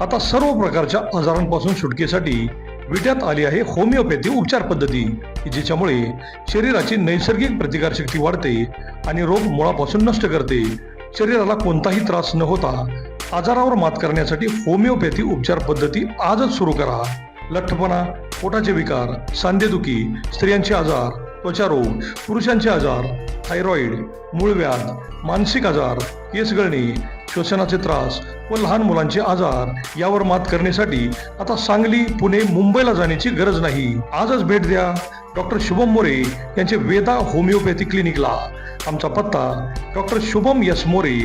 आता सर्व प्रकारच्या आजारांपासून सुटकेसाठी विट्यात आली आहे होमिओपॅथी उपचार पद्धती, जिच्यामुळे शरीराची नैसर्गिक प्रतिकारशक्ती वाढते आणि रोग मुळापासून नष्ट करते. शरीराला कोणताही त्रास न होता आजारावर मात करण्यासाठी होमिओपॅथी उपचार पद्धती आजच सुरू करा. लठ्ठपणा, पोटाचे विकार, सांधेदुखी, स्त्रियांचे आजार, त्वचारोग, पुरुषांचे आजार, थायरॉइड, मूळव्याध, मानसिक आजार, केस गळणे, श्वसनाचे त्रास व लहान मुलांचे आजार यावर मात करण्यासाठी आता सांगली, पुणे, मुंबईला जाण्याची गरज नाही. आजच भेट द्या डॉक्टर शुभम मोरे यांचे वेदा होमिओपॅथी क्लिनिकला. आमचा पत्ता डॉक्टर शुभम एस मोरे,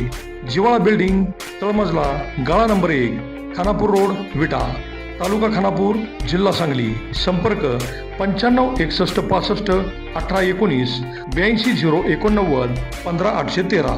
जिवाळा बिल्डिंग, तळमजला, गाळा नंबर 1, खानापूर रोड, विटा, तालुका खानापूर, जिल्हा सांगली. संपर्क 95 61 65 18 19 82 089 15 813.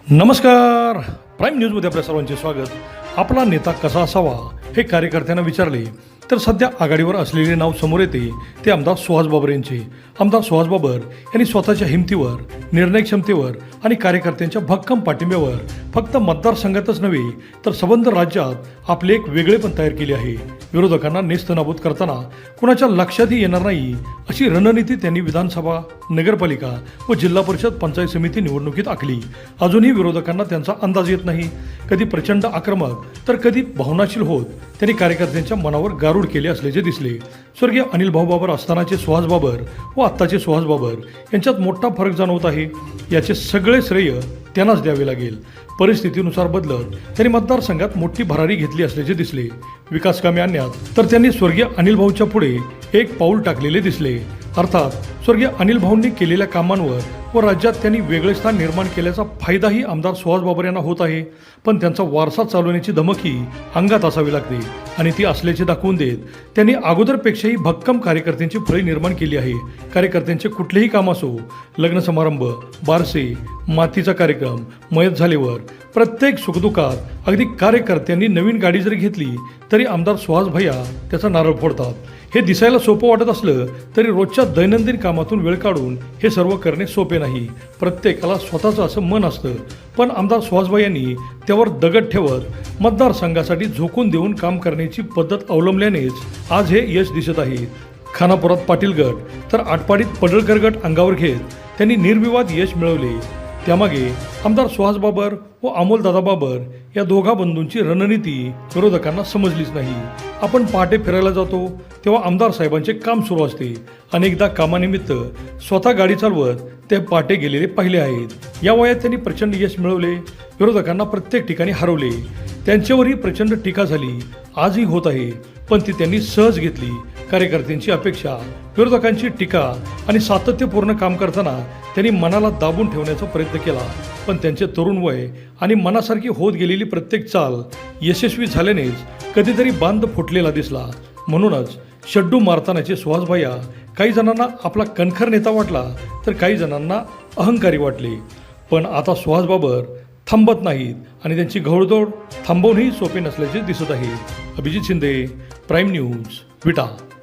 नमस्कार, प्राईम न्यूजमध्ये आपल्या सर्वांचे स्वागत. आपला नेता कसा असावा हे कार्यकर्त्यांना विचारले तर सध्या आघाडीवर असलेले नाव समोर येते ते आमदार सुहास बाबर यांचे. आमदार सुहास बाबर यांनी स्वतःच्या हिमतीवर, निर्णय क्षमतेवर आणि कार्यकर्त्यांच्या भक्कम पाठिंब्यावर फक्त मतदारसंघातच नव्हे तर संबंध राज्यात आपले एक वेगळेपण तयार केले आहे. विरोधकांना नेस्तनाबूत करताना कुणाच्या लक्षातही येणार नाही अशी रणनीती त्यांनी विधानसभा, नगरपालिका व जिल्हा परिषद, पंचायत समिती निवडणुकीत आखली. अजूनही विरोधकांना त्यांचा अंदाज येत नाही. कधी प्रचंड आक्रमक तर कधी भावनाशील होत त्यांनी कार्यकर्त्यांच्या मनावर गारूड केले असल्याचे दिसले. स्वर्गीय अनिल भाऊ बाबर असतानाचे सुहास बाबर व आत्ताचे सुहास बाबर यांच्यात मोठा फरक जाणवत आहे. याचे सगळे श्रेय त्यांनाच द्यावे लागेल. परिस्थितीनुसार बदलत त्यांनी मतदारसंघात मोठी भरारी घेतली असल्याचे दिसले. विकास कामे आणण्यात तर त्यांनी स्वर्गीय अनिल भाऊच्या पुढे एक पाऊल टाकलेले दिसले. अर्थात स्वर्गीय अनिल भाऊंनी केलेल्या कामांवर व राज्यात त्यांनी वेगळे स्थान निर्माण केल्याचा फायदाही आमदार सुहास बाबर यांना होत आहे. पण त्यांचा वारसा चालवण्याची धमकही अंगात असावी लागते आणि ती असल्याचे दाखवून देत त्यांनी अगोदरपेक्षाही भक्कम कार्यकर्त्यांची फळी निर्माण केली आहे. कार्यकर्त्यांचे कुठलेही काम असो, लग्न समारंभ, बारसे, मातीचा कार्यक्रम, मयत झाल्यावर प्रत्येक सुखदुःखात अगदी कार्यकर्त्यांनी नवीन गाडी जरी घेतली तरी आमदार सुहास भैया त्याचा नारळ फोडतात. हे दिसायला सोपं वाटत असलं तरी रोजच्या दैनंदिन कामातून वेळ काढून हे सर्व करणे सोपे नाही. प्रत्येकाला स्वतःचं असं मन असतं, पण आमदार सुहासभाई यांनी त्यावर दगड ठेवत मतदारसंघासाठी झोकून देऊन काम करण्याची पद्धत अवलंबल्यानेच आज हे यश दिसत आहे. खानापुरात पाटील गट तर आटपाडीत पडळकर गट अंगावर घेत त्यांनी निर्विवाद यश मिळवले. त्यामागे आमदार सुहास बाबर व अमोलदादा बाबर या दोघा बंधूंची रणनीती विरोधकांना समजलीच नाही. आपण पहाटे फिरायला जातो तेव्हा आमदार साहेबांचे काम सुरू असते. अनेकदा कामानिमित्त स्वतः गाडी चालवत ते पहाटे गेलेले पाहिले आहेत. या वयात त्यांनी प्रचंड यश मिळवले, विरोधकांना प्रत्येक ठिकाणी हरवले. त्यांच्यावरही प्रचंड टीका झाली, आजही होत आहे, पण ती त्यांनी सहज घेतली. कार्यकर्त्यांची अपेक्षा, विरोधकांची टीका आणि सातत्यपूर्ण काम करताना त्यांनी मनाला दाबून ठेवण्याचा प्रयत्न केला. पण त्यांचे तरुण वय आणि मनासारखी होत गेलेली प्रत्येक चाल यशस्वी झाल्यानेच कधीतरी बांध फुटलेला दिसला. म्हणूनच शड्डू मारतानाचे सुहास भैया काही जणांना आपला कणखर नेता वाटला तर काही जणांना अहंकारी वाटले. पण आता सुहास बाबर थांबत नाहीत आणि त्यांची घोडदौड थांबवणंही सोपे नसल्याचे दिसत आहे. अभिजित शिंदे, प्राईम न्यूज, विटा.